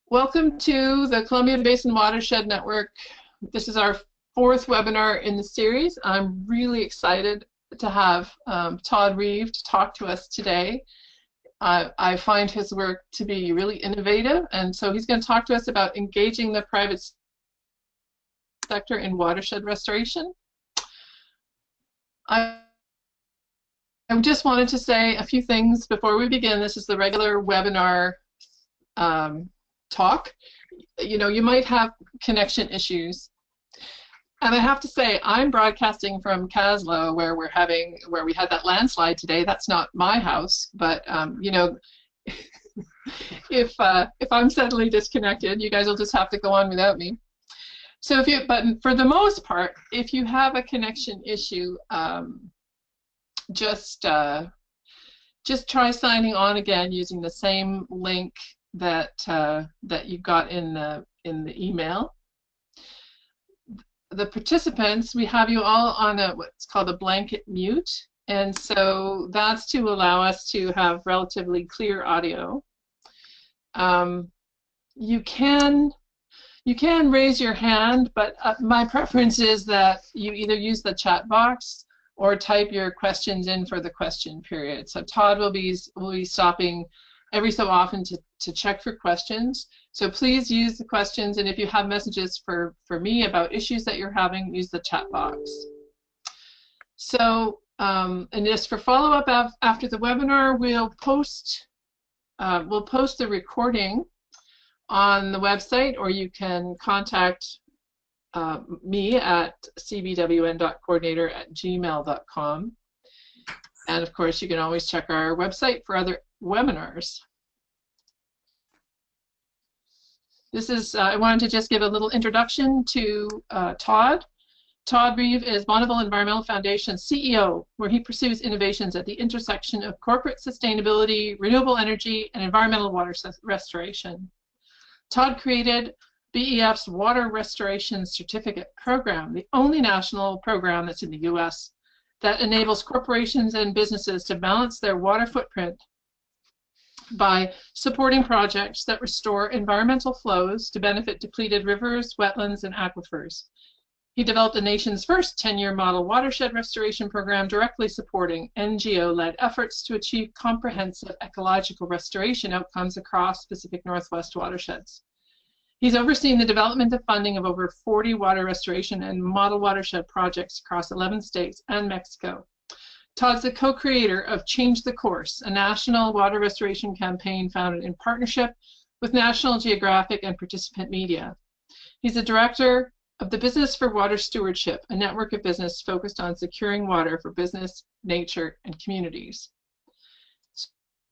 Welcome to the Columbia Basin Watershed Network. This is our fourth webinar in the series. I'm really excited to have Todd Reeve to talk to us today. I find his work to be really innovative, and so he's going to talk to us about engaging the private sector in watershed restoration. I just wanted to say a few things before we begin. This is the regular webinar talk. You know, you might have connection issues. And I have to say, I'm broadcasting from Caslow, where we had that landslide today. That's not my house, but you know, if I'm suddenly disconnected, you guys will just have to go on without me. So but for the most part, if you have a connection issue, just try signing on again using the same link that you got in the email. The participants, we have you all on what's called a blanket mute, and so that's to allow us to have relatively clear audio. You can raise your hand, but my preference is that you either use the chat box or type your questions in for the question period. So Todd will be stopping every so often to check for questions. So please use the questions, and if you have messages for me about issues that you're having, use the chat box. So, and just for follow-up after the webinar, we'll post the recording on the website, or you can contact me at cbwn.coordinator@gmail.com. And of course, you can always check our website for other webinars. This is, I wanted to just give a little introduction to Todd. Todd Reeve is Bonneville Environmental Foundation's CEO, where he pursues innovations at the intersection of corporate sustainability, renewable energy, and environmental water restoration. Todd created BEF's Water Restoration Certificate Program, the only national program that's in the US that enables corporations and businesses to balance their water footprint by supporting projects that restore environmental flows to benefit depleted rivers, wetlands, and aquifers. He developed the nation's first 10-year Model Watershed Restoration program directly supporting NGO-led efforts to achieve comprehensive ecological restoration outcomes across Pacific Northwest watersheds. He's overseen the development and funding of over 40 water restoration and model watershed projects across 11 states and Mexico. Todd's the co-creator of Change the Course, a national water restoration campaign founded in partnership with National Geographic and participant media. He's the director of the Business for Water Stewardship, a network of business focused on securing water for business, nature, and communities. So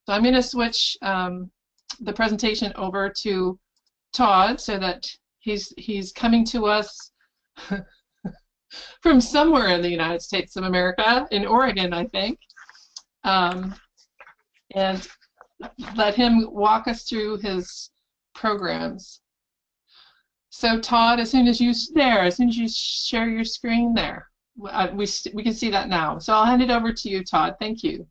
I'm going to switch the presentation over to Todd so that he's coming to us from somewhere in the United States of America, in Oregon, I think, and let him walk us through his programs. So Todd, as soon as you share your screen there, we can see that now. So I'll hand it over to you, Todd. Thank you.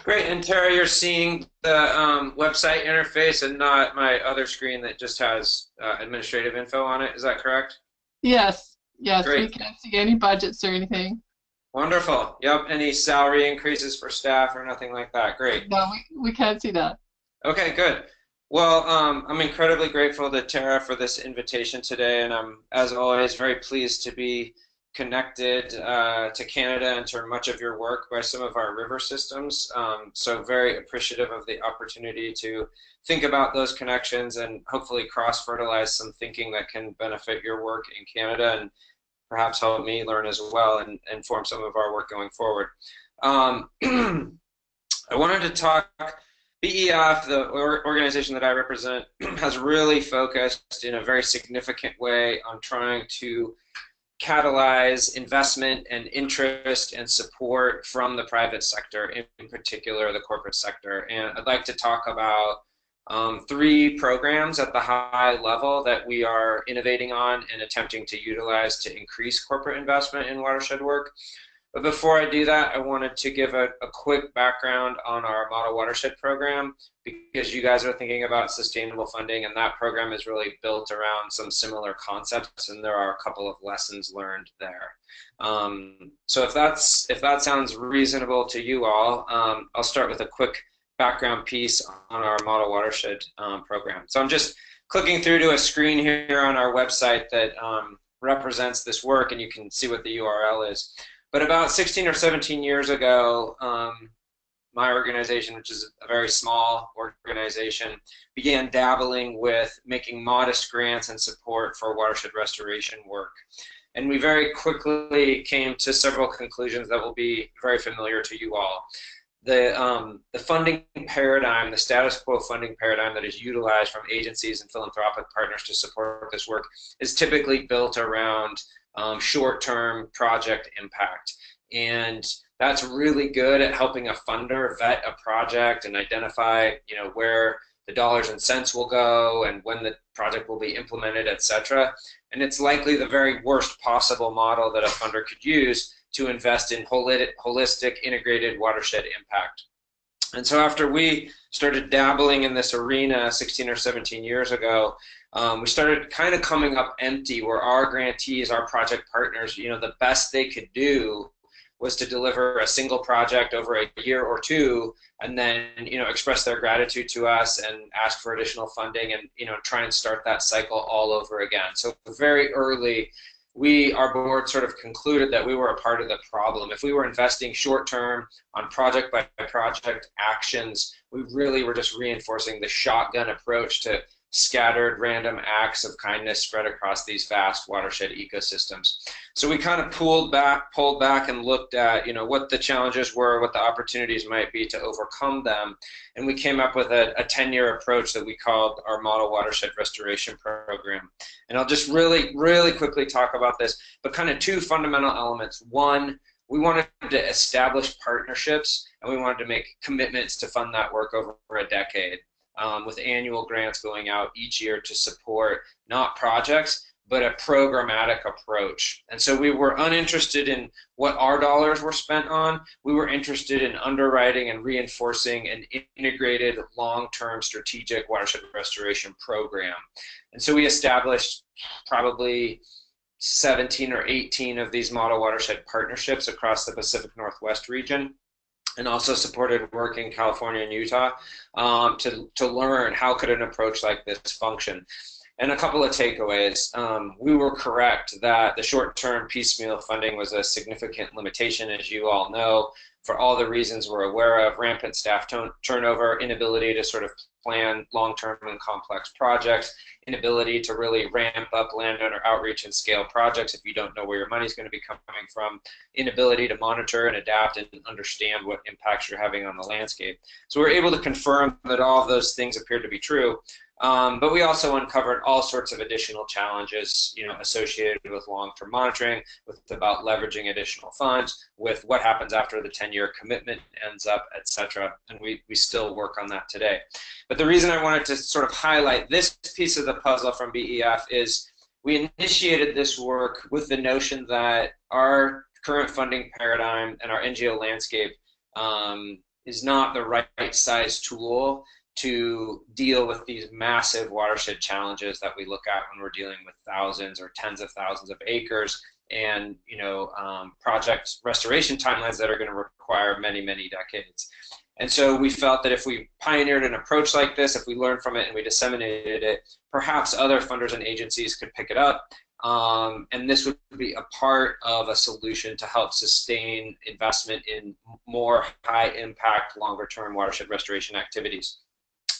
Great, and Tara, you're seeing the website interface and not my other screen that just has administrative info on it. Is that correct? Yes. Yes, Great. We can't see any budgets or anything. Wonderful. Yep. Any salary increases for staff or nothing like that? Great. No, we can't see that. Okay, good. Well, I'm incredibly grateful to Tara for this invitation today, and I'm, as always, very pleased to be connected to Canada and to much of your work by some of our river systems. So very appreciative of the opportunity to think about those connections and hopefully cross-fertilize some thinking that can benefit your work in Canada and perhaps help me learn as well and inform some of our work going forward. I wanted to talk, BEF, the organization that I represent, has really focused in a very significant way on trying to catalyze investment and interest and support from the private sector, in particular the corporate sector. And I'd like to talk about 3 programs at the high level that we are innovating on and attempting to utilize to increase corporate investment in watershed work. But before I do that, I wanted to give a quick background on our Model Watershed program, because you guys are thinking about sustainable funding, and that program is really built around some similar concepts, and there are a couple of lessons learned there. So if that sounds reasonable to you all, I'll start with a quick background piece on our Model Watershed program. So I'm just clicking through to a screen here on our website that represents this work, and you can see what the URL is. But about 16 or 17 years ago, my organization, which is a very small organization, began dabbling with making modest grants and support for watershed restoration work. And we very quickly came to several conclusions that will be very familiar to you all. The funding paradigm, the status quo funding paradigm that is utilized from agencies and philanthropic partners to support this work is typically built around short-term project impact. And that's really good at helping a funder vet a project and identify, where the dollars and cents will go and when the project will be implemented, etc. And it's likely the very worst possible model that a funder could use to invest in holistic, integrated watershed impact. And so after we started dabbling in this arena 16 or 17 years ago, we started kind of coming up empty, where our grantees, our project partners, the best they could do was to deliver a single project over a year or two, and then express their gratitude to us and ask for additional funding, and try and start that cycle all over again. So very early, our board sort of concluded that we were a part of the problem. If we were investing short term on project by project actions, we really were just reinforcing the shotgun approach to scattered random acts of kindness spread across these vast watershed ecosystems. So we kind of pulled back and looked at what the challenges were, what the opportunities might be to overcome them, and we came up with a 10-year approach that we called our Model Watershed Restoration Program. And I'll just really quickly talk about this, but kind of two fundamental elements. One, we wanted to establish partnerships, and we wanted to make commitments to fund that work over a decade. With annual grants going out each year to support not projects, but a programmatic approach. And so we were uninterested in what our dollars were spent on. We were interested in underwriting and reinforcing an integrated, long-term strategic watershed restoration program. And so we established probably 17 or 18 of these model watershed partnerships across the Pacific Northwest region, and also supported work in California and Utah to learn how could an approach like this function. And a couple of takeaways. We were correct that the short-term piecemeal funding was a significant limitation, as you all know, for all the reasons we're aware of: rampant staff turnover, inability to sort of plan long-term and complex projects, inability to really ramp up landowner outreach and scale projects if you don't know where your money's going to be coming from, inability to monitor and adapt and understand what impacts you're having on the landscape. So we're able to confirm that all of those things appeared to be true. But we also uncovered all sorts of additional challenges, associated with long-term monitoring, with about leveraging additional funds, with what happens after the 10-year commitment ends up, etc. And we still work on that today. But the reason I wanted to sort of highlight this piece of the puzzle from BEF is we initiated this work with the notion that our current funding paradigm and our NGO landscape is not the right size tool to deal with these massive watershed challenges that we look at when we're dealing with thousands or tens of thousands of acres, and project restoration timelines that are going to require many, many decades. And so we felt that if we pioneered an approach like this, if we learned from it and we disseminated it, perhaps other funders and agencies could pick it up, and this would be a part of a solution to help sustain investment in more high-impact, longer-term watershed restoration activities.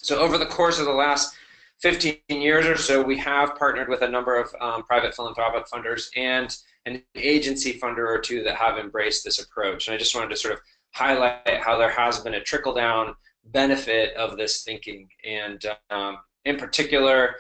So over the course of the last 15 years or so, we have partnered with a number of private philanthropic funders and an agency funder or two that have embraced this approach. And I just wanted to sort of highlight how there has been a trickle-down benefit of this thinking. And in particular,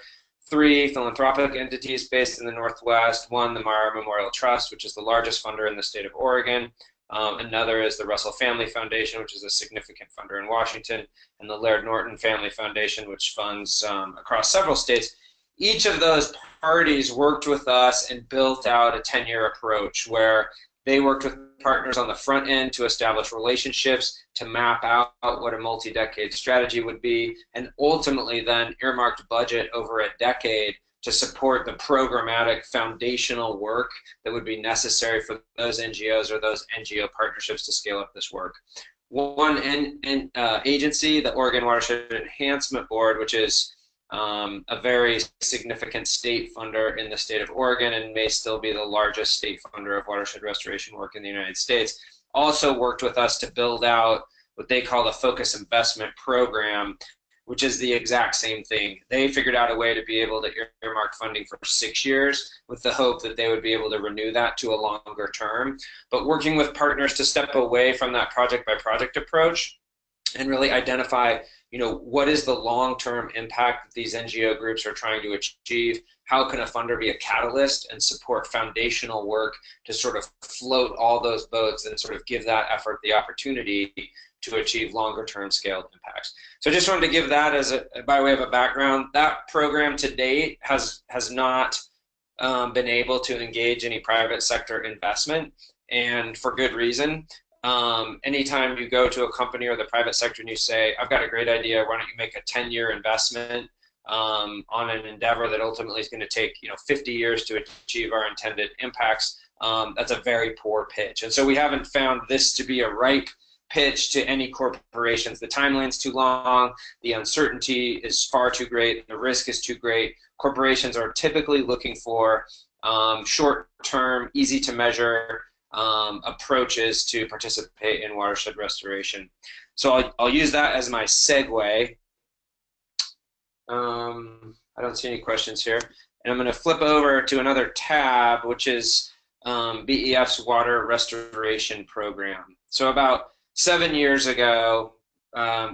3 philanthropic entities based in the Northwest. One, the Mara Memorial Trust, which is the largest funder in the state of Oregon. Another is the Russell Family Foundation, which is a significant funder in Washington, and the Laird Norton Family Foundation, which funds across several states. Each of those parties worked with us and built out a 10-year approach where They worked with partners on the front end to establish relationships, to map out what a multi-decade strategy would be, and ultimately then earmarked budget over a decade to support the programmatic foundational work that would be necessary for those NGOs or those NGO partnerships to scale up this work. One agency, the Oregon Watershed Enhancement Board, which is a very significant state funder in the state of Oregon and may still be the largest state funder of watershed restoration work in the United States, also worked with us to build out what they call the Focus Investment Program, which is the exact same thing. They figured out a way to be able to earmark funding for 6 years with the hope that they would be able to renew that to a longer term. But working with partners to step away from that project by project approach and really identify, what is the long-term impact that these NGO groups are trying to achieve? How can a funder be a catalyst and support foundational work to sort of float all those boats and sort of give that effort the opportunity to achieve longer-term scaled impacts? So I just wanted to give that as by way of a background. That program to date has not been able to engage any private sector investment, and for good reason. Anytime you go to a company or the private sector and you say, I've got a great idea, why don't you make a 10-year investment on an endeavor that ultimately is going to take 50 years to achieve our intended impacts, that's a very poor pitch. And so we haven't found this to be a ripe pitch to any corporations. The timeline's too long, the uncertainty is far too great, the risk is too great. Corporations are typically looking for short-term, easy-to-measure approaches to participate in watershed restoration. So I'll use that as my segue. I don't see any questions here. And I'm going to flip over to another tab, which is BEF's Water Restoration Program. So about 7 years ago,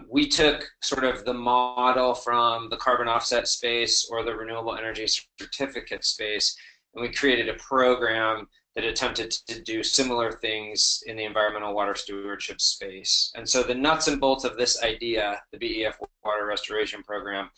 we took sort of the model from the carbon offset space or the renewable energy certificate space, and we created a program that attempted to do similar things in the environmental water stewardship space. And so the nuts and bolts of this idea, the BEF Water Restoration Program,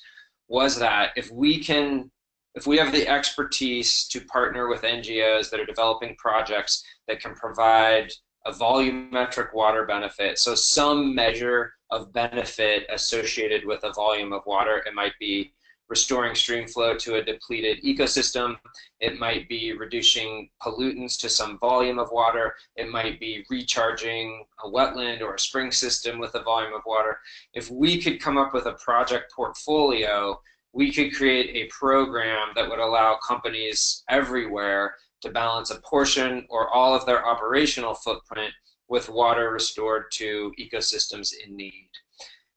was that if we have the expertise to partner with NGOs that are developing projects that can provide a volumetric water benefit, so some measure of benefit associated with a volume of water, it might be restoring stream flow to a depleted ecosystem, it might be reducing pollutants to some volume of water, it might be recharging a wetland or a spring system with a volume of water. If we could come up with a project portfolio, we could create a program that would allow companies everywhere to balance a portion or all of their operational footprint with water restored to ecosystems in need.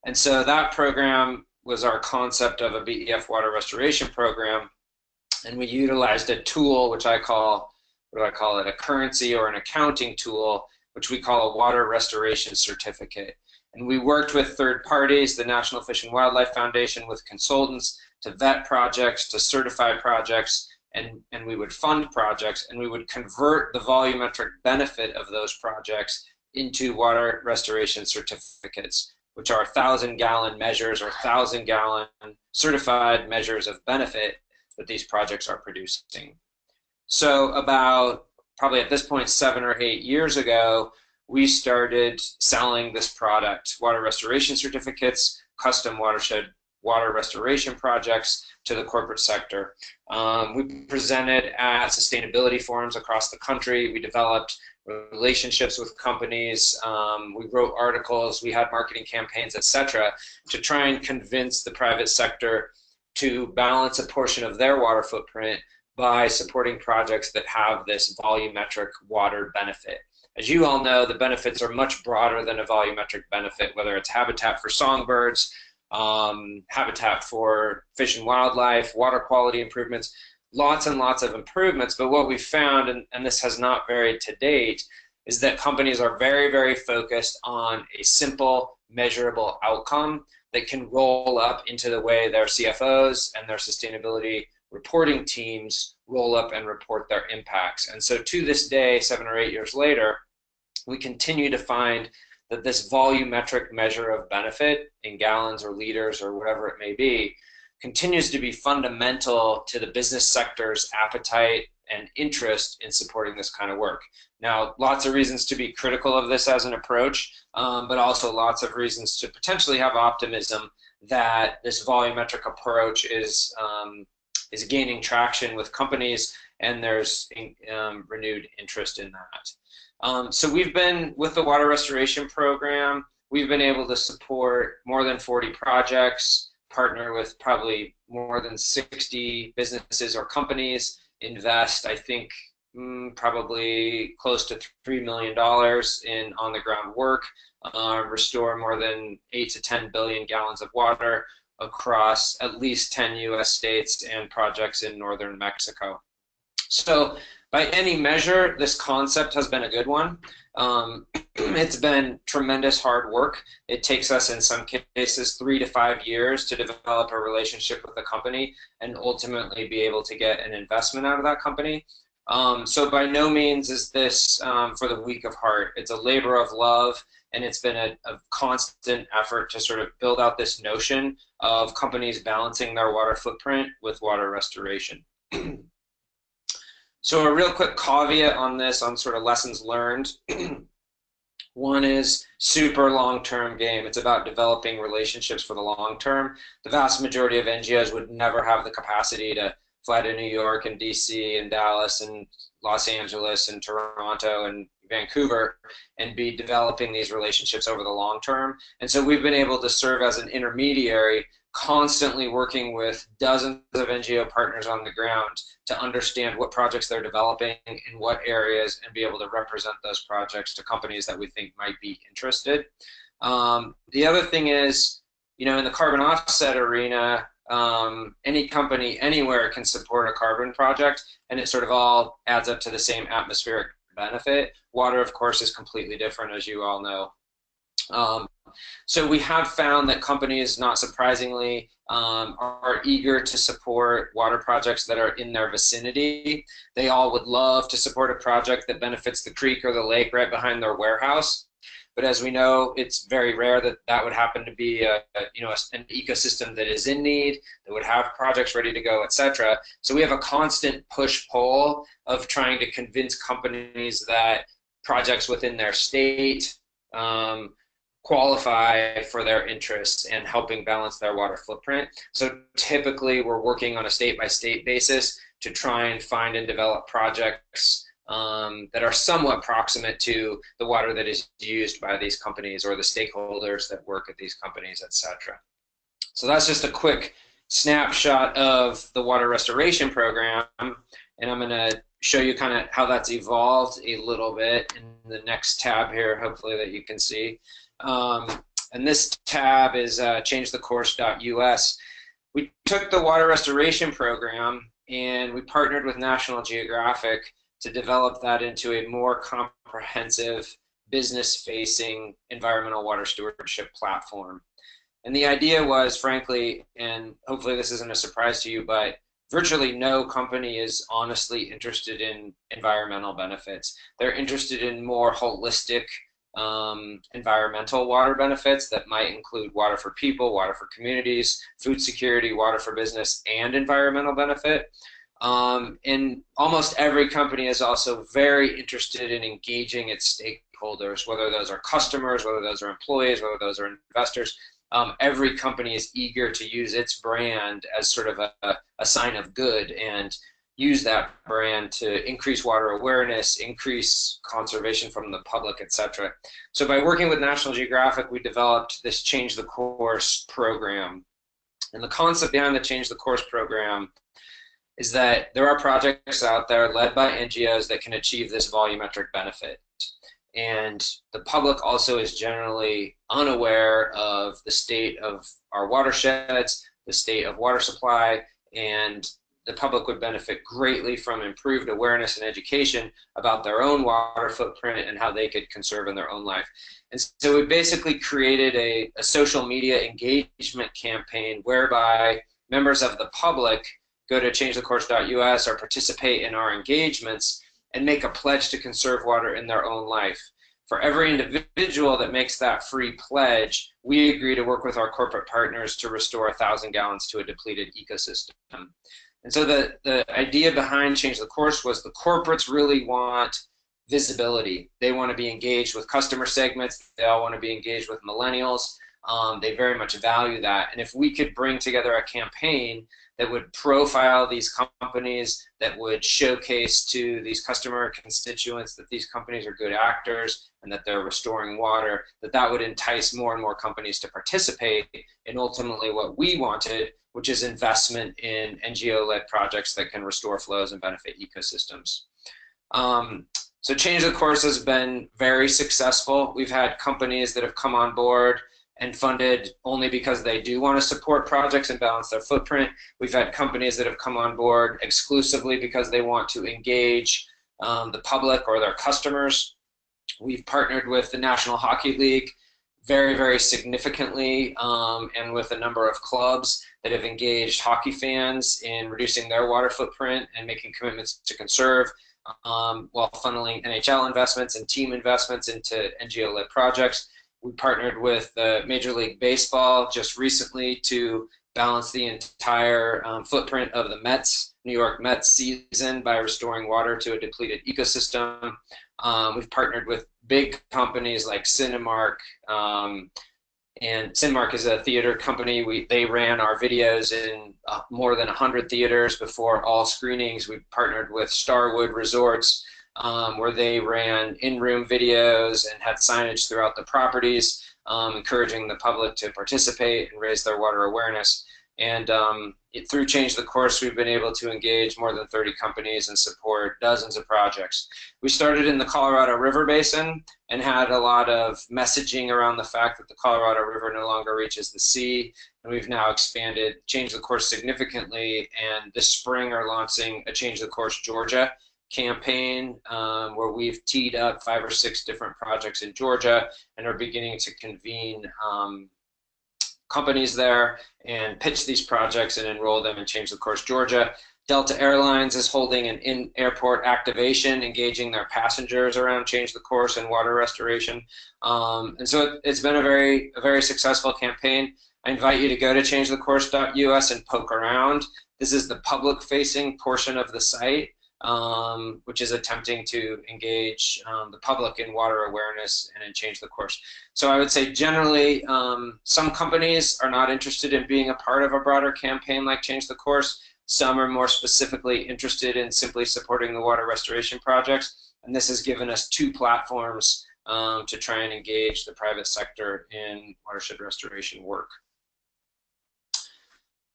And so that program was our concept of a BEF Water Restoration Program, and we utilized a tool which I call, a currency or an accounting tool, which we call a Water Restoration Certificate. And we worked with third parties, the National Fish and Wildlife Foundation, with consultants to vet projects, to certify projects, and we would fund projects, and we would convert the volumetric benefit of those projects into water restoration certificates, which are 1,000-gallon measures or 1,000-gallon certified measures of benefit that these projects are producing. So about probably at this point 7 or 8 years ago, we started selling this product, water restoration certificates, custom watershed water restoration projects to the corporate sector. We presented at sustainability forums across the country. We developed relationships with companies. We wrote articles. We had marketing campaigns, etc., to try and convince the private sector to balance a portion of their water footprint by supporting projects that have this volumetric water benefit. As you all know, the benefits are much broader than a volumetric benefit, whether it's habitat for songbirds, habitat for fish and wildlife, water quality improvements, lots and lots of improvements. But what we found, and this has not varied to date, is that companies are very, very focused on a simple, measurable outcome that can roll up into the way their CFOs and their sustainability reporting teams roll up and report their impacts. And so to this day, 7 or 8 years later, we continue to find that this volumetric measure of benefit in gallons or liters or whatever it may be continues to be fundamental to the business sector's appetite and interest in supporting this kind of work. Now, lots of reasons to be critical of this as an approach, but also lots of reasons to potentially have optimism that this volumetric approach is gaining traction with companies, and there's renewed interest in that. So we've been, with the water restoration program, we've been able to support more than 40 projects, partner with probably more than 60 businesses or companies, invest, I think, probably close to $3 million in on-the-ground work, restore more than 8 to 10 billion gallons of water across at least 10 US states and projects in northern Mexico. So by any measure, this concept has been a good one. It's been tremendous hard work. It takes us, in some cases, 3 to 5 years to develop a relationship with a company and ultimately be able to get an investment out of that company. So by no means is this for the weak of heart. It's a labor of love, and it's been a constant effort to sort of build out this notion of companies balancing their water footprint with water restoration. So a real quick caveat on this, on sort of lessons learned. One is super long-term game. It's about developing relationships for the long term. The vast majority of NGOs would never have the capacity to fly to New York and DC and Dallas and Los Angeles and Toronto and Vancouver and be developing these relationships over the long term. And so we've been able to serve as an intermediary, constantly working with dozens of NGO partners on the ground to understand what projects they're developing in what areas and be able to represent those projects to companies that we think might be interested. The other thing is, you know, in the carbon offset arena, any company anywhere can support a carbon project, and it sort of all adds up to the same atmospheric benefit. Water, of course, is completely different, as you all know. So we have found that companies, not surprisingly, are eager to support water projects that are in their vicinity. They all would love to support a project that benefits the creek or the lake right behind their warehouse. But as we know, it's very rare that that would happen to be an ecosystem that is in need, that would have projects ready to go, etc. So we have a constant push-pull of trying to convince companies that projects within their state qualify for their interests and helping balance their water footprint. So typically we're working on a state-by-state basis to try and find and develop projects that are somewhat proximate to the water that is used by these companies or the stakeholders that work at these companies, etc. So that's just a quick snapshot of the water restoration program, and I'm going to show you kind of how that's evolved a little bit in the next tab here, hopefully, that you can see. And this tab is changethecourse.us. We took the water restoration program and we partnered with National Geographic to develop that into a more comprehensive business-facing environmental water stewardship platform. And the idea was, frankly, and hopefully this isn't a surprise to you, but virtually no company is honestly interested in environmental benefits. They're interested in more holistic environmental water benefits that might include water for people, water for communities, food security, water for business, and environmental benefit. And almost every company is also very interested in engaging its stakeholders, whether those are customers, whether those are employees, whether those are investors. Every company is eager to use its brand as sort of a sign of good and use that brand to increase water awareness, increase conservation from the public, etc. So by working with National Geographic, we developed this Change the Course program. And the concept behind the Change the Course program is that there are projects out there led by NGOs that can achieve this volumetric benefit. And the public also is generally unaware of the state of our watersheds, the state of water supply, and the public would benefit greatly from improved awareness and education about their own water footprint and how they could conserve in their own life. And so we basically created a social media engagement campaign whereby members of the public go to changethecourse.us or participate in our engagements and make a pledge to conserve water in their own life. For every individual that makes that free pledge, we agree to work with our corporate partners to restore 1,000 gallons to a depleted ecosystem. And so the idea behind Change the Course was the corporates really want visibility. They want to be engaged with customer segments. They all want to be engaged with millennials. They very much value that. And if we could bring together a campaign that would profile these companies, that would showcase to these customer constituents that these companies are good actors and that they're restoring water, that would entice more and more companies to participate in ultimately what we wanted, which is investment in NGO-led projects that can restore flows and benefit ecosystems. So Change the Course has been very successful. We've had companies that have come on board and funded only because they do want to support projects and balance their footprint. We've had companies that have come on board exclusively because they want to engage the public or their customers. We've partnered with the National Hockey League very, very significantly, and with a number of clubs that have engaged hockey fans in reducing their water footprint and making commitments to conserve, while funneling NHL investments and team investments into NGO-led projects. We partnered with Major League Baseball just recently to balance the entire footprint of the New York Mets season by restoring water to a depleted ecosystem. We've partnered with big companies like Cinemark, and Cinemark is a theater company. They ran our videos in more than 100 theaters before all screenings. We partnered with Starwood Resorts, where they ran in-room videos and had signage throughout the properties, encouraging the public to participate and raise their water awareness. And through Change the Course, we've been able to engage more than 30 companies and support dozens of projects. We started in the Colorado River Basin and had a lot of messaging around the fact that the Colorado River no longer reaches the sea. And we've now expanded Change the Course significantly, and this spring are launching a Change the Course Georgia campaign, where we've teed up 5 or 6 different projects in Georgia and are beginning to convene companies there and pitch these projects and enroll them in Change the Course Georgia. Delta Airlines is holding an in-airport activation, engaging their passengers around Change the Course and water restoration. And so it's been a very successful campaign. I invite you to go to changethecourse.us and poke around. This is the public-facing portion of the site, which is attempting to engage the public in water awareness and in Change the Course. So I would say generally, some companies are not interested in being a part of a broader campaign like Change the Course. Some are more specifically interested in simply supporting the water restoration projects. And this has given us 2 platforms to try and engage the private sector in watershed restoration work.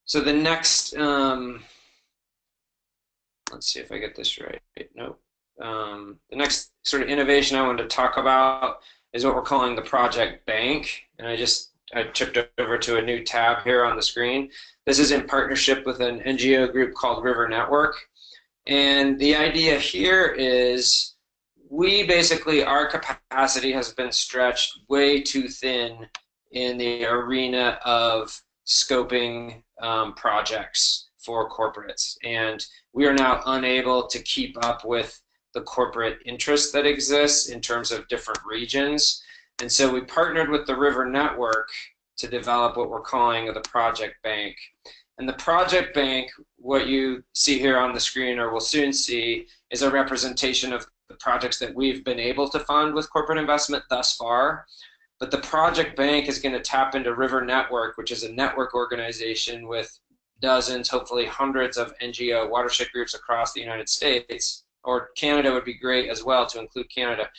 So the next, let's see if I get this right. Nope. The next sort of innovation I wanted to talk about is what we're calling the project bank. And I tripped over to a new tab here on the screen. This is in partnership with an NGO group called River Network. And the idea here is our capacity has been stretched way too thin in the arena of scoping projects for corporates. And we are now unable to keep up with the corporate interest that exists in terms of different regions. And so we partnered with the River Network to develop what we're calling the Project Bank. And the Project Bank, what you see here on the screen, or will soon see, is a representation of the projects that we've been able to fund with corporate investment thus far. But the Project Bank is going to tap into River Network, which is a network organization with dozens, hopefully hundreds of NGO watershed groups across the United States, or Canada would be great as well, to include Canada,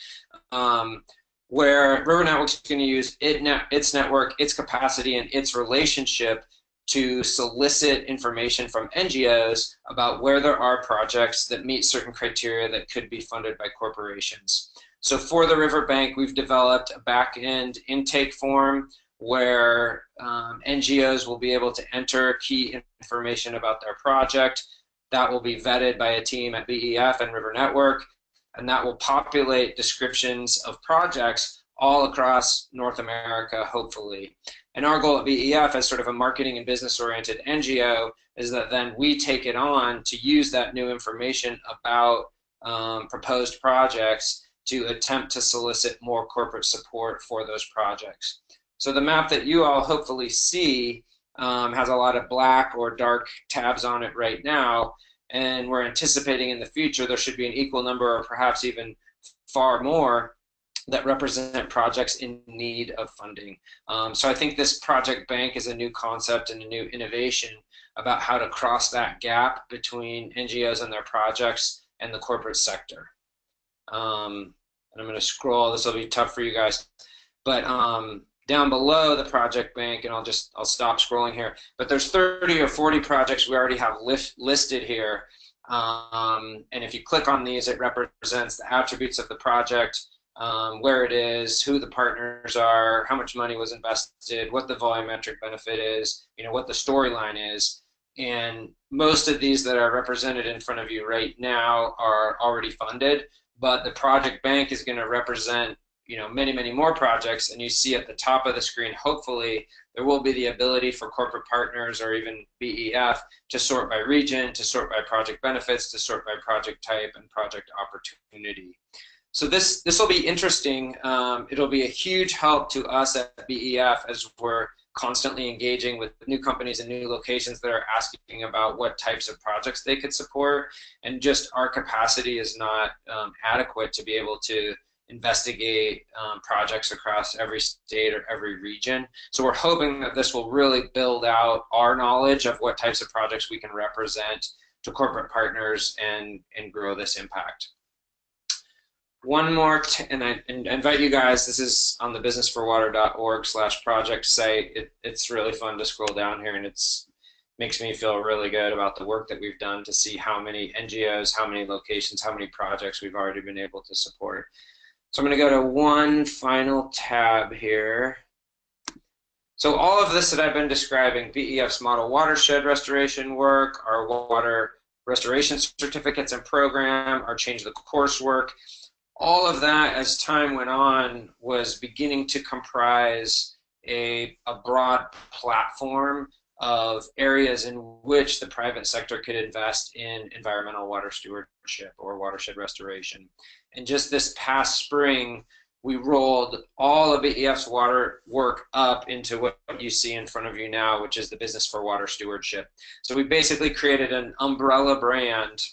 where River Network is going to use its network, its capacity, and its relationship to solicit information from NGOs about where there are projects that meet certain criteria that could be funded by corporations. So for the River Bank, we've developed a back-end intake form where NGOs will be able to enter key information about their project. That will be vetted by a team at BEF and River Network, and that will populate descriptions of projects all across North America, hopefully. And our goal at BEF, as sort of a marketing and business-oriented NGO, is that then we take it on to use that new information about proposed projects to attempt to solicit more corporate support for those projects. So the map that you all hopefully see has a lot of black or dark tabs on it right now, and we're anticipating in the future there should be an equal number or perhaps even far more that represent projects in need of funding. So I think this project bank is a new concept and a new innovation about how to cross that gap between NGOs and their projects and the corporate sector. And I'm going to scroll. This will be tough for you guys, but down below the project bank, and I'll stop scrolling here, but there's 30 or 40 projects we already have listed here. And if you click on these, it represents the attributes of the project, where it is, who the partners are, how much money was invested, what the volumetric benefit is, what the storyline is. And most of these that are represented in front of you right now are already funded, but the project bank is going to represent many, many more projects. And you see at the top of the screen, hopefully, there will be the ability for corporate partners or even BEF to sort by region, to sort by project benefits, to sort by project type and project opportunity. So this will be interesting. It'll be a huge help to us at BEF as we're constantly engaging with new companies and new locations that are asking about what types of projects they could support. And just our capacity is not adequate to be able to investigate projects across every state or every region. So we're hoping that this will really build out our knowledge of what types of projects we can represent to corporate partners and grow this impact. One more, and I invite you guys, this is on the businessforwater.org/project site. It's really fun to scroll down here, and it's makes me feel really good about the work that we've done to see how many NGOs, how many locations, how many projects we've already been able to support. So I'm going to go to one final tab here. So all of this that I've been describing, BEF's Model Watershed Restoration work, our water restoration certificates and program, our change the course work, all of that as time went on was beginning to comprise a broad platform of areas in which the private sector could invest in environmental water stewardship or watershed restoration. And just this past spring, we rolled all of BEF's water work up into what you see in front of you now, which is the Business for Water Stewardship. So we basically created an umbrella brand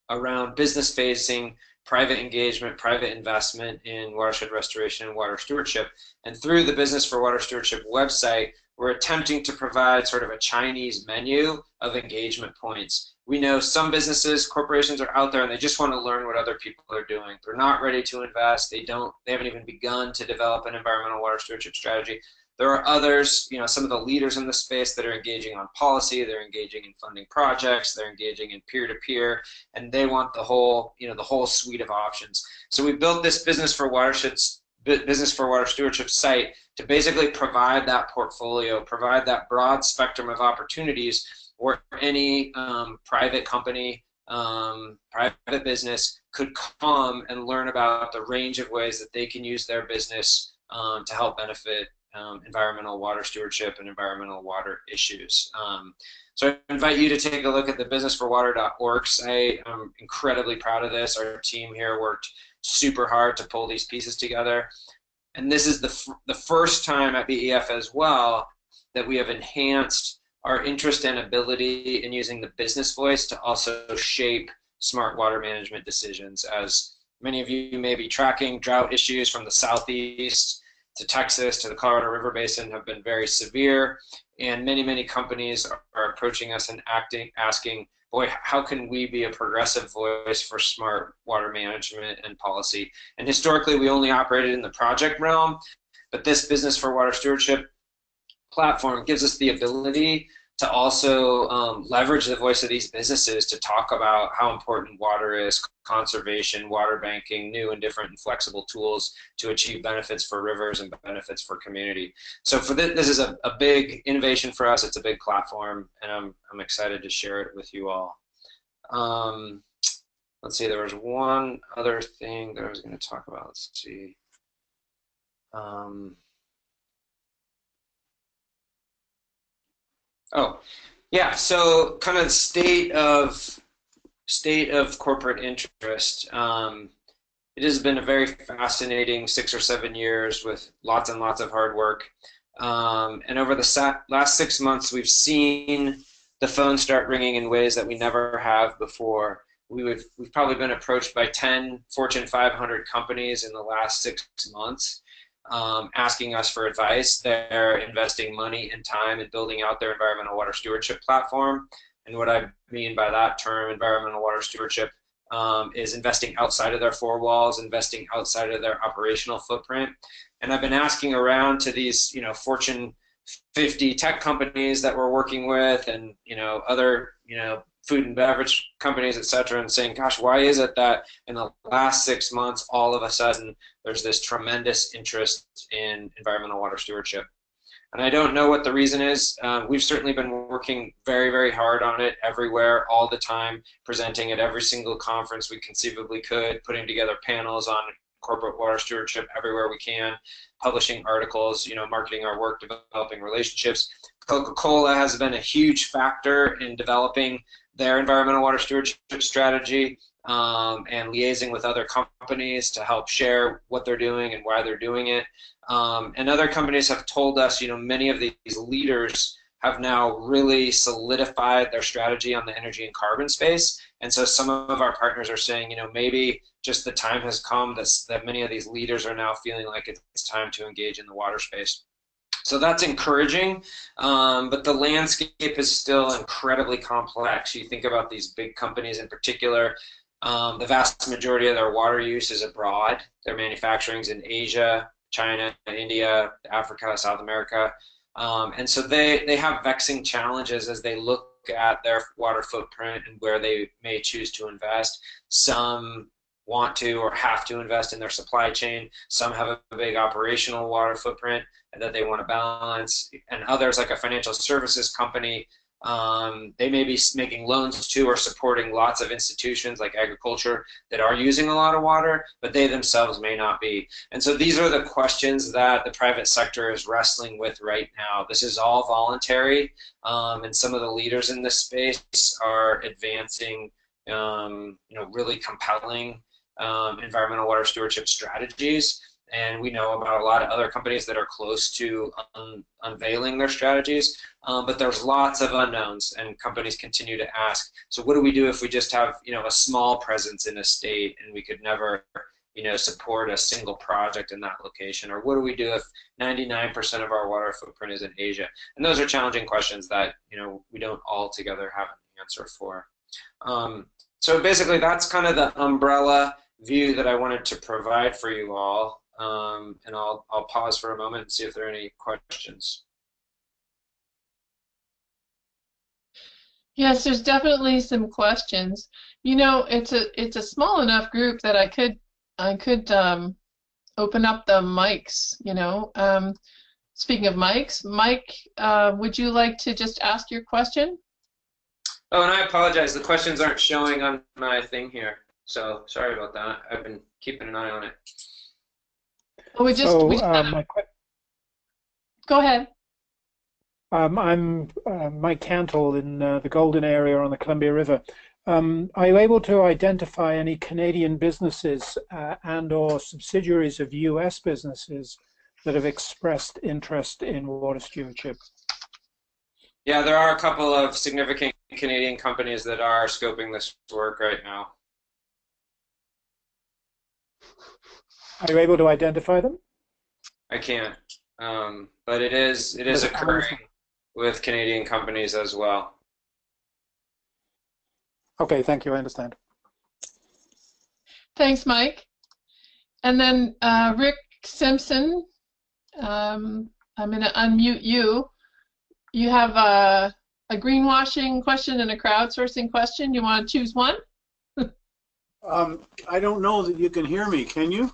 around business-facing private engagement, private investment in watershed restoration and water stewardship. And through the Business for Water Stewardship website, we're attempting to provide sort of a Chinese menu of engagement points. We know some businesses, corporations are out there and they just want to learn what other people are doing. They're not ready to invest. They haven't even begun to develop an environmental water stewardship strategy. There are others, some of the leaders in the space that are engaging on policy, they're engaging in funding projects, they're engaging in peer-to-peer, and they want the whole, the whole suite of options. So we built this Business for Water Stewardship site to basically provide that portfolio, provide that broad spectrum of opportunities where any private company, private business could come and learn about the range of ways that they can use their business to help benefit environmental water stewardship and environmental water issues. So I invite you to take a look at the businessforwater.org site. I'm incredibly proud of this. Our team here worked super hard to pull these pieces together. And this is the first time at BEF as well that we have enhanced our interest and ability in using the business voice to also shape smart water management decisions. As many of you may be tracking, drought issues from the southeast to Texas to the Colorado River Basin have been very severe, and many companies are approaching us and asking, boy, how can we be a progressive voice for smart water management and policy? And historically, we only operated in the project realm, but this Business for Water Stewardship platform gives us the ability to also leverage the voice of these businesses to talk about how important water is, conservation, water banking, new and different and flexible tools to achieve benefits for rivers and benefits for community. So for this is a big innovation for us. It's a big platform, and I'm excited to share it with you all. Let's see, there was one other thing that I was going to talk about. Let's see. Oh, yeah. So, kind of state of corporate interest. It has been a very fascinating 6 or 7 years with lots and lots of hard work. And over the last 6 months, we've seen the phone start ringing in ways that we never have before. We've probably been approached by 10 Fortune 500 companies in the last 6 months, asking us for advice. They're investing money and time in building out their environmental water stewardship platform. And what I mean by that term, environmental water stewardship, is investing outside of their four walls, investing outside of their operational footprint. And I've been asking around to these, Fortune 50 tech companies that we're working with, and other, food and beverage companies, et cetera, and saying, gosh, why is it that in the last 6 months, all of a sudden, there's this tremendous interest in environmental water stewardship? And I don't know what the reason is. We've certainly been working very, very hard on it everywhere, all the time, presenting at every single conference we conceivably could, putting together panels on corporate water stewardship everywhere we can, publishing articles, marketing our work, developing relationships. Coca-Cola has been a huge factor in developing their environmental water stewardship strategy, and liaising with other companies to help share what they're doing and why they're doing it. And other companies have told us, many of these leaders have now really solidified their strategy on the energy and carbon space. And so some of our partners are saying, maybe just the time has come that many of these leaders are now feeling like it's time to engage in the water space. So that's encouraging, but the landscape is still incredibly complex. You think about these big companies in particular, the vast majority of their water use is abroad. Their manufacturing is in Asia, China, India, Africa, South America. And so they have vexing challenges as they look at their water footprint and where they may choose to invest. Some want to or have to invest in their supply chain. Some have a big operational water footprint that they want to balance. And others, like a financial services company, they may be making loans to or supporting lots of institutions like agriculture that are using a lot of water, but they themselves may not be. And so these are the questions that the private sector is wrestling with right now. This is all voluntary, and some of the leaders in this space are advancing really compelling environmental water stewardship strategies. And we know about a lot of other companies that are close to unveiling their strategies, but there's lots of unknowns, and companies continue to ask, so what do we do if we just have a small presence in a state and we could never support a single project in that location? Or what do we do if 99% of our water footprint is in Asia? And those are challenging questions that we don't altogether have an answer for. So basically that's kind of the umbrella view that I wanted to provide for you all. And I'll pause for a moment and see if there are any questions. Yes, there's definitely some questions. It's a small enough group that I could open up the mics. Speaking of mics, Mike, would you like to just ask your question? Oh, and I apologize. The questions aren't showing on my thing here, so sorry about that. I've been keeping an eye on it. Well, go ahead. I'm Mike Cantle in the Golden area on the Columbia River. Are you able to identify any Canadian businesses and or subsidiaries of US businesses that have expressed interest in water stewardship? Yeah, there are a couple of significant Canadian companies that are scoping this work right now. Are you able to identify them? I can't, but it is occurring with Canadian companies as well. Okay, thank you. I understand. Thanks, Mike. And then Rick Simpson, I'm going to unmute you. You have a greenwashing question and a crowdsourcing question. You want to choose one? I don't know that you can hear me. Can you?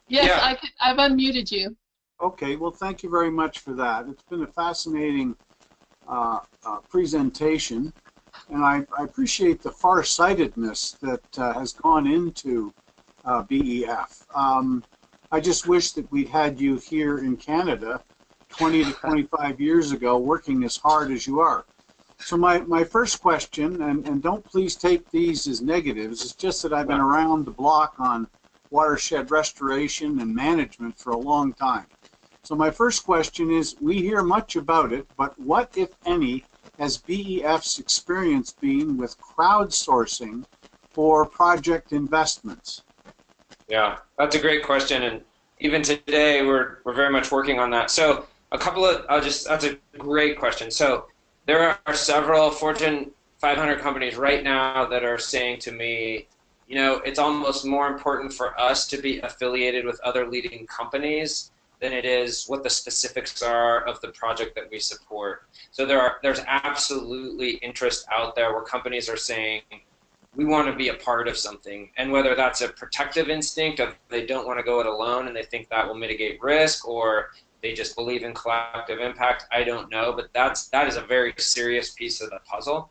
Yes, yeah. I've unmuted you. Okay, well, thank you very much for that. It's been a fascinating presentation, and I appreciate the far-sightedness that has gone into BEF. I just wish that we'd had you here in Canada 20 to 25 years ago working as hard as you are. So my first question, and don't please take these as negatives, it's just that I've been around the block on watershed restoration and management for a long time. So my first question is, we hear much about it, but what, if any, has BEF's experience been with crowdsourcing for project investments? Yeah, that's a great question, and even today we're very much working on that. So that's a great question. So there are several Fortune 500 companies right now that are saying to me, it's almost more important for us to be affiliated with other leading companies than it is what the specifics are of the project that we support. So there's absolutely interest out there where companies are saying, we want to be a part of something. And whether that's a protective instinct of they don't want to go it alone and they think that will mitigate risk, or they just believe in collective impact, I don't know. But that is a very serious piece of the puzzle.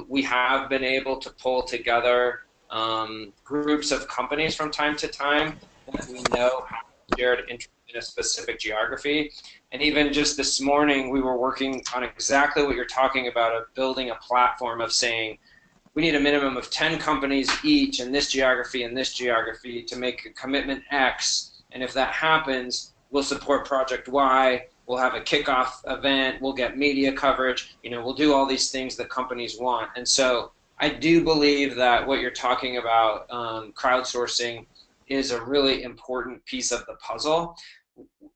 We have been able to pull together groups of companies from time to time that we know have shared interest in a specific geography. And even just this morning, we were working on exactly what you're talking about, of building a platform of saying, we need a minimum of 10 companies each in this geography and this geography to make a commitment X. And if that happens, we'll support Project Y. We'll have a kickoff event. We'll get media coverage. We'll do all these things that companies want. And so I do believe that what you're talking about, crowdsourcing, is a really important piece of the puzzle.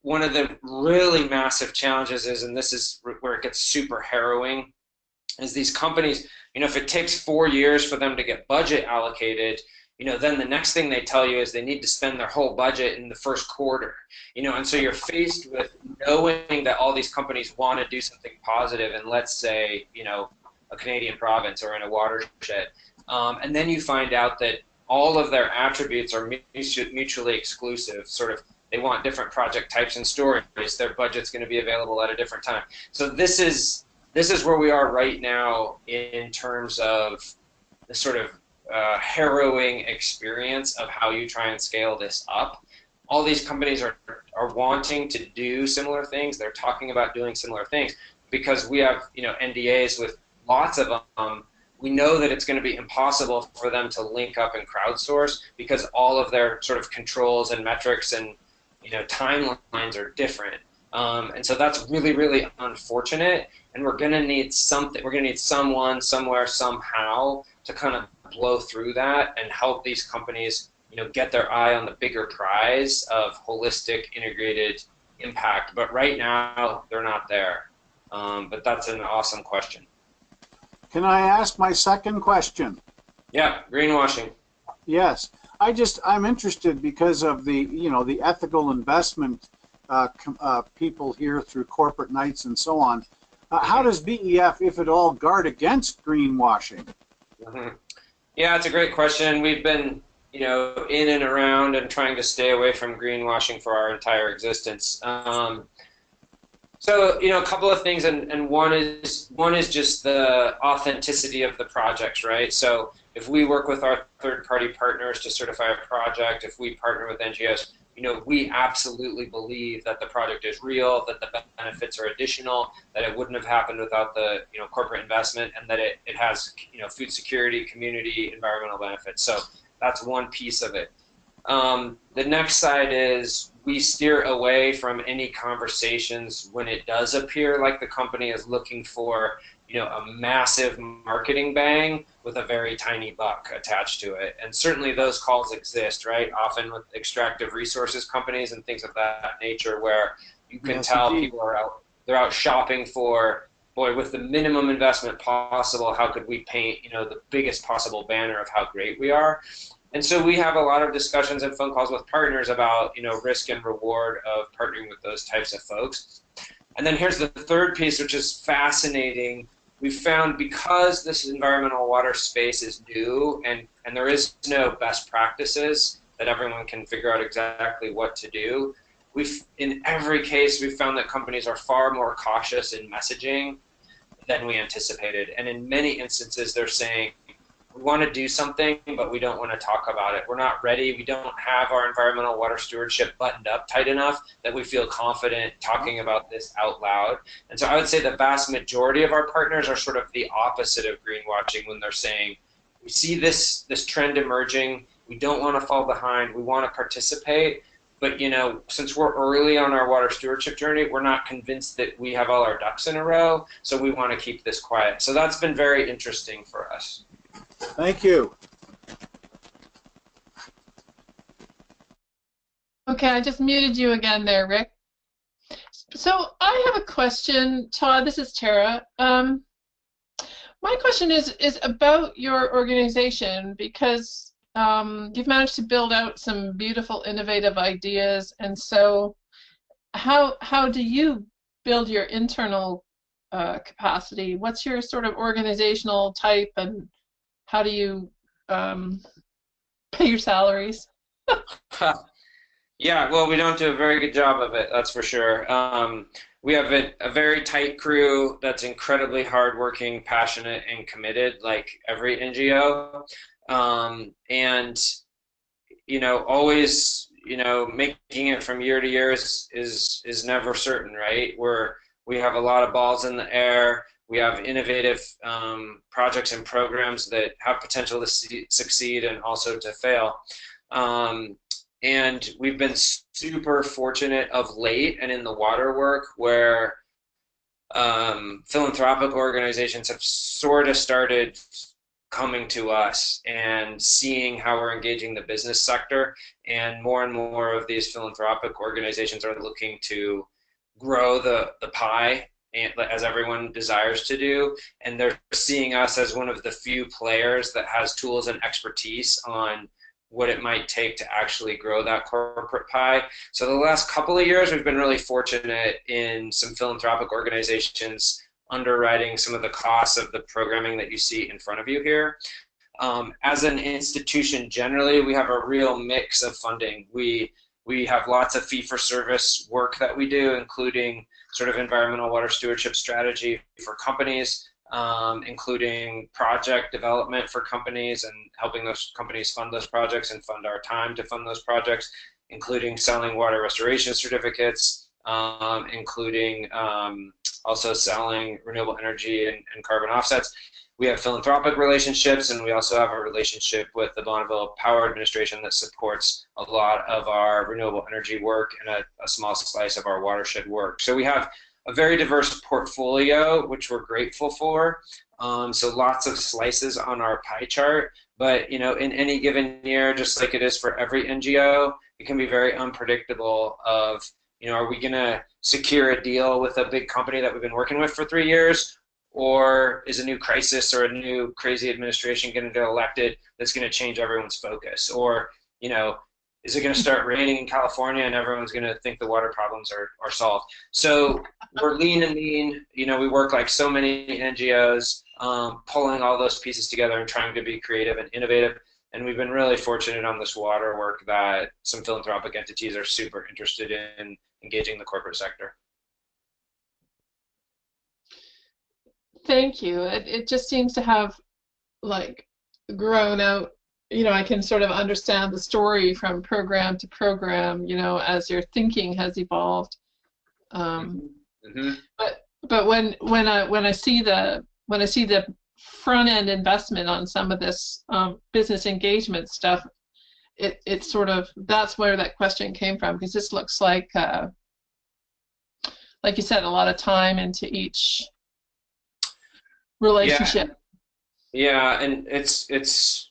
One of the really massive challenges is, and this is where it gets super harrowing, is these companies, if it takes 4 years for them to get budget allocated, then the next thing they tell you is they need to spend their whole budget in the first quarter, and so you're faced with knowing that all these companies want to do something positive in, let's say, a Canadian province or in a watershed, and then you find out that all of their attributes are mutually exclusive. Sort of, they want different project types and stories. Their budget's going to be available at a different time. So this is where we are right now in terms of the sort of harrowing experience of how you try and scale this up. All these companies are wanting to do similar things. They're talking about doing similar things because we have NDAs with lots of them. We know that it's going to be impossible for them to link up and crowdsource because all of their sort of controls and metrics and timelines are different. And so that's really, really unfortunate. And we're going to need something. We're going to need someone, somewhere, somehow to kind of blow through that and help these companies, get their eye on the bigger prize of holistic, integrated impact. But right now, they're not there. But that's an awesome question. Can I ask my second question? Yeah, greenwashing. Yes, I'm interested because of the ethical investment people here through corporate nights and so on. How does BEF, if at all, guard against greenwashing? Mm-hmm. Yeah, it's a great question. We've been, in and around and trying to stay away from greenwashing for our entire existence. So, a couple of things, and one is just the authenticity of the projects, right? So if we work with our third-party partners to certify a project, if we partner with NGOs, we absolutely believe that the project is real, that the benefits are additional, that it wouldn't have happened without the corporate investment, and that it has food security, community, environmental benefits. So that's one piece of it. The next side is we steer away from any conversations when it does appear like the company is looking for a massive marketing bang with a very tiny buck attached to it. And certainly those calls exist, right? Often with extractive resources companies and things of that nature, where you can tell people they're out shopping for, boy, with the minimum investment possible, how could we paint, the biggest possible banner of how great we are? And so we have a lot of discussions and phone calls with partners about, risk and reward of partnering with those types of folks. And then here's the third piece, which is fascinating. We've found, because this environmental water space is new and there is no best practices that everyone can figure out exactly what to do, in every case, we've found that companies are far more cautious in messaging than we anticipated. And in many instances, they're saying, we want to do something, but we don't want to talk about it. We're not ready. We don't have our environmental water stewardship buttoned up tight enough that we feel confident talking about this out loud. And so I would say the vast majority of our partners are sort of the opposite of greenwashing when they're saying, we see this trend emerging. We don't want to fall behind. We want to participate, But, you know, since we're early on our water stewardship journey, we're not convinced that we have all our ducks in a row. So we want to keep this quiet. So that's been very interesting for us. Thank you. Okay, I just muted you again there, Rick. So I have a question, Todd. This is Tara. My question is about your organization, because you've managed to build out some beautiful, innovative ideas, and so how do you build your internal capacity? What's your sort of organizational type, and how do you pay your salaries? Yeah, well, we don't do a very good job of it, that's for sure. We have a very tight crew that's incredibly hardworking, passionate, and committed, like every NGO. And, you know, always, you know, making it from year to year is never certain, right? We have a lot of balls in the air. We have innovative projects and programs that have potential to succeed and also to fail. And we've been super fortunate of late and in the water work where philanthropic organizations have sort of started coming to us and seeing how we're engaging the business sector. And more of these philanthropic organizations are looking to grow the pie, and, as everyone desires to do. And they're seeing us as one of the few players that has tools and expertise on what it might take to actually grow that corporate pie. So the last couple of years, we've been really fortunate in some philanthropic organizations underwriting some of the costs of the programming that you see in front of you here. As an institution, generally, we have a real mix of funding. We have lots of fee-for-service work that we do, including sort of environmental water stewardship strategy for companies, including project development for companies and helping those companies fund those projects and fund our time to fund those projects, including selling water restoration certificates, including also selling renewable energy and carbon offsets. We have philanthropic relationships, and we also have a relationship with the Bonneville Power Administration that supports a lot of our renewable energy work and a small slice of our watershed work. So we have a very diverse portfolio, which we're grateful for. So lots of slices on our pie chart, but you know, in any given year, just like it is for every NGO, it can be very unpredictable of, you know, are we gonna secure a deal with a big company that we've been working with for 3 years? Or is a new crisis or a new crazy administration going to get elected that's going to change everyone's focus? Or, you know, is it going to start raining in California and everyone's going to think the water problems are solved? So we're lean and mean. You know, we work like so many NGOs, pulling all those pieces together and trying to be creative and innovative. And we've been really fortunate on this water work that some philanthropic entities are super interested in engaging the corporate sector. Thank you. It just seems to have like grown out. You know, I can sort of understand the story from program to program, you know, as your thinking has evolved. But when I see the front end investment on some of this business engagement stuff, it sort of, that's where that question came from, because this looks like you said, a lot of time into each relationship. Yeah, and it's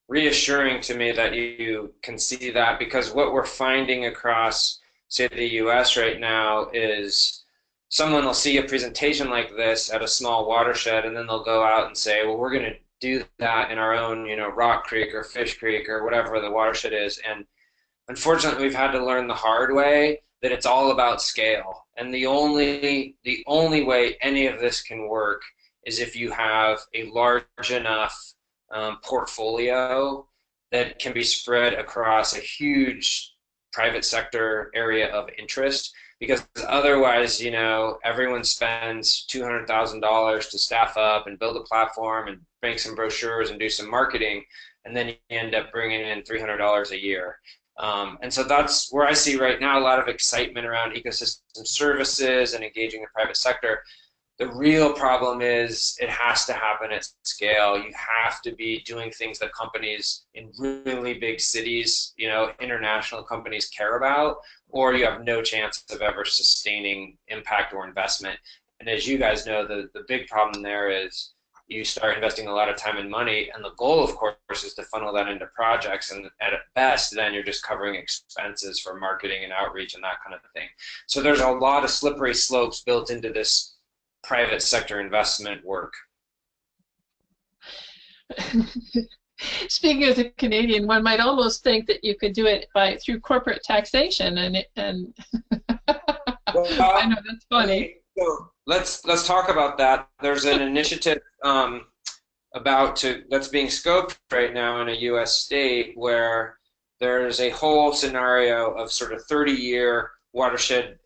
reassuring to me that you can see that, because what we're finding across, say, the US right now is someone will see a presentation like this at a small watershed, and then they'll go out and say, well, we're going to do that in our own, you know, Rock Creek or Fish Creek or whatever the watershed is. And unfortunately, we've had to learn the hard way that it's all about scale. And the only way any of this can work is if you have a large enough portfolio that can be spread across a huge private sector area of interest. Because otherwise, you know, everyone spends $200,000 to staff up and build a platform and make some brochures and do some marketing, and then you end up bringing in $300 a year. And so that's where I see right now a lot of excitement around ecosystem services and engaging the private sector. The real problem is it has to happen at scale. You have to be doing things that companies in really big cities, you know, international companies care about, or you have no chance of ever sustaining impact or investment. And as you guys know, the big problem there is you start investing a lot of time and money, and the goal, of course, is to funnel that into projects, and at best, then you're just covering expenses for marketing and outreach and that kind of thing. So there's a lot of slippery slopes built into this private sector investment work. Speaking as a Canadian, one might almost think that you could do it through corporate taxation, and Well, I know that's funny. So let's talk about that. There's an initiative that's being scoped right now in a U.S. state where there's a whole scenario of sort of 30-year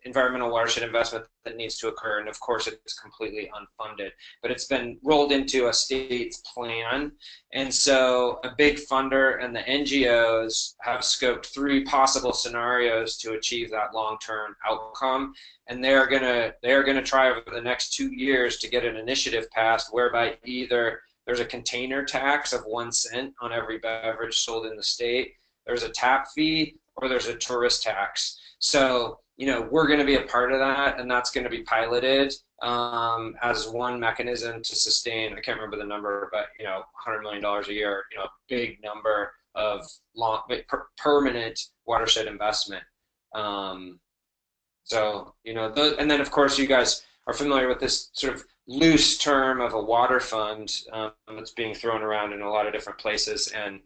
environmental watershed investment that needs to occur, and of course it's completely unfunded, but it's been rolled into a state's plan, and so a big funder and the NGOs have scoped 3 possible scenarios to achieve that long-term outcome, and they are gonna try over the next 2 years to get an initiative passed whereby either there's a container tax of 1 cent on every beverage sold in the state, there's a tap fee, or there's a tourist tax. So, you know, we're going to be a part of that, and that's going to be piloted as one mechanism to sustain, I can't remember the number, but, you know, $100 million a year, you know, a big number of permanent watershed investment. So, you know, and then, of course, you guys are familiar with this sort of loose term of a water fund that's being thrown around in a lot of different places, and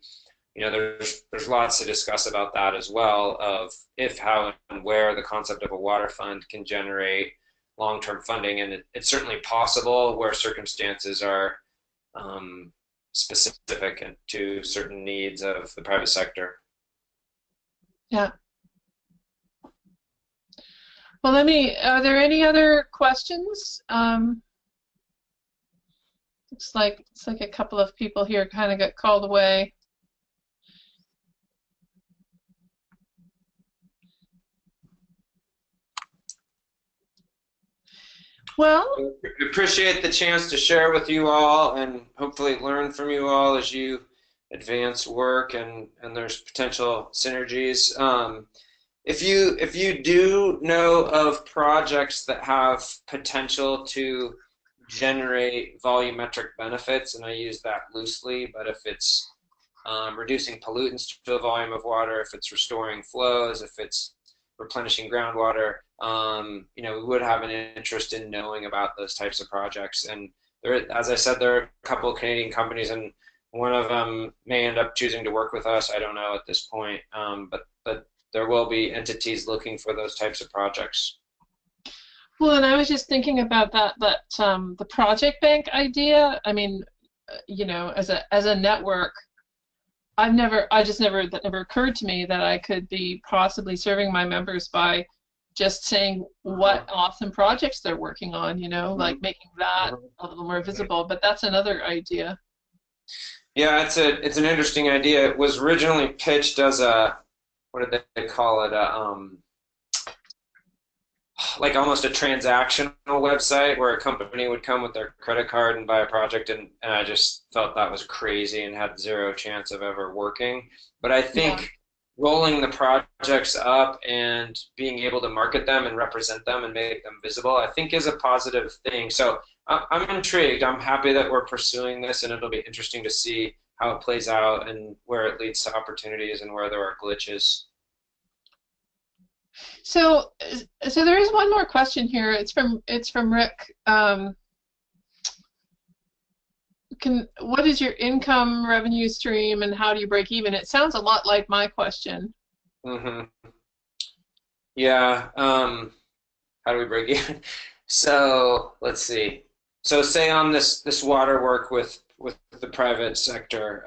you know, there's lots to discuss about that as well, of if, how, and where the concept of a water fund can generate long-term funding, and it's certainly possible where circumstances are specific to certain needs of the private sector. Yeah. Well, are there any other questions? Looks like a couple of people here kind of got called away. Well, I appreciate the chance to share with you all and hopefully learn from you all as you advance work, and there's potential synergies. If you do know of projects that have potential to generate volumetric benefits, and I use that loosely, but if it's reducing pollutants to a volume of water, if it's restoring flows, if it's replenishing groundwater, you know, we would have an interest in knowing about those types of projects. And there, as I said, there are a couple of Canadian companies, and one of them may end up choosing to work with us. I don't know at this point, but there will be entities looking for those types of projects. Well, and I was just thinking about the project bank idea. I mean, you know, as a network, that never occurred to me that I could be possibly serving my members by just saying what awesome projects they're working on, you know, like making that a little more visible. But that's another idea. Yeah, it's an interesting idea. It was originally pitched as what did they call it? Like almost a transactional website where a company would come with their credit card and buy a project, and I just felt that was crazy and had zero chance of ever working. But I think rolling the projects up and being able to market them and represent them and make them visible, I think is a positive thing. So I'm intrigued. I'm happy that we're pursuing this, and it'll be interesting to see how it plays out and where it leads to opportunities and where there are glitches. So there is one more question here. It's from Rick. What is your income revenue stream, and how do you break even? It sounds a lot like my question. Mm-hmm. Yeah. How do we break even? So let's see. So say on this water work with the private sector,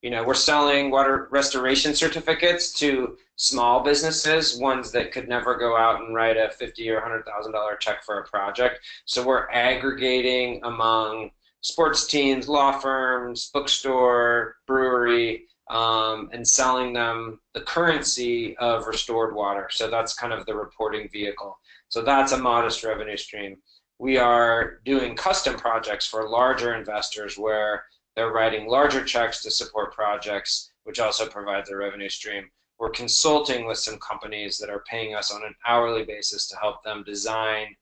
you know, we're selling water restoration certificates to small businesses, ones that could never go out and write a $50,000 or $100,000 check for a project. So we're aggregating among sports teams, law firms, bookstore, brewery, and selling them the currency of restored water. So that's kind of the reporting vehicle. So that's a modest revenue stream. we are doing custom projects for larger investors where they're writing larger checks to support projects, which also provides a revenue stream. We're consulting with some companies that are paying us on an hourly basis to help them design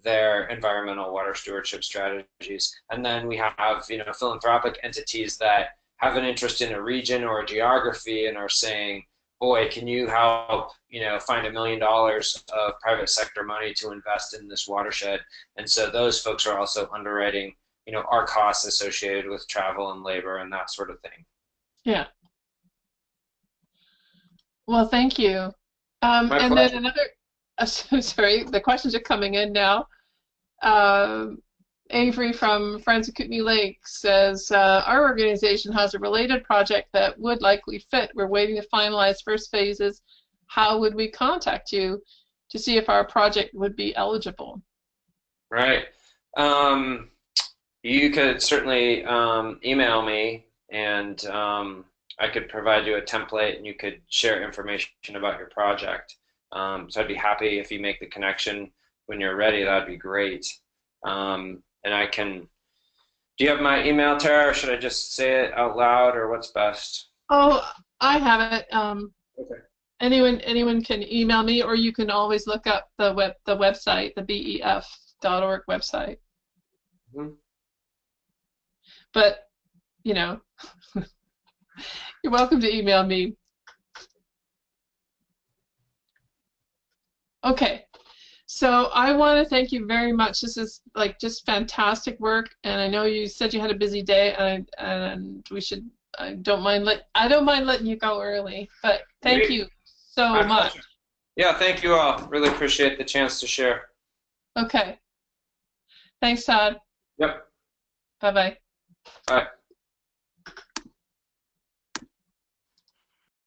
their environmental water stewardship strategies. And then we have, philanthropic entities that have an interest in a region or a geography and are saying, boy, can you help, find $1 million of private sector money to invest in this watershed? And so those folks are also underwriting, our costs associated with travel and labor and that sort of thing. Yeah. Well, thank you. My And pleasure. then another, sorry, the questions are coming in now. Avery from Friends of Kootenai Lake says, our organization has a related project that would likely fit. We're waiting to finalize first phases. How would we contact you to see if our project would be eligible? Right. You could certainly email me, and I could provide you a template and you could share information about your project. So I'd be happy if you make the connection when you're ready. That'd be great. And I can, do you have my email, Tara, or should I just say it out loud, or what's best? Oh, I have it. Okay. Anyone can email me, or you can always look up the website, the BEF.org website. Mm-hmm. But, you're welcome to email me. Okay. So I want to thank you very much. This is just fantastic work, and I know you said you had a busy day, and we should. I don't mind letting you go early, but thank you so much. Pleasure. Yeah, thank you all. Really appreciate the chance to share. Okay. Thanks, Todd. Yep. Bye-bye. Bye.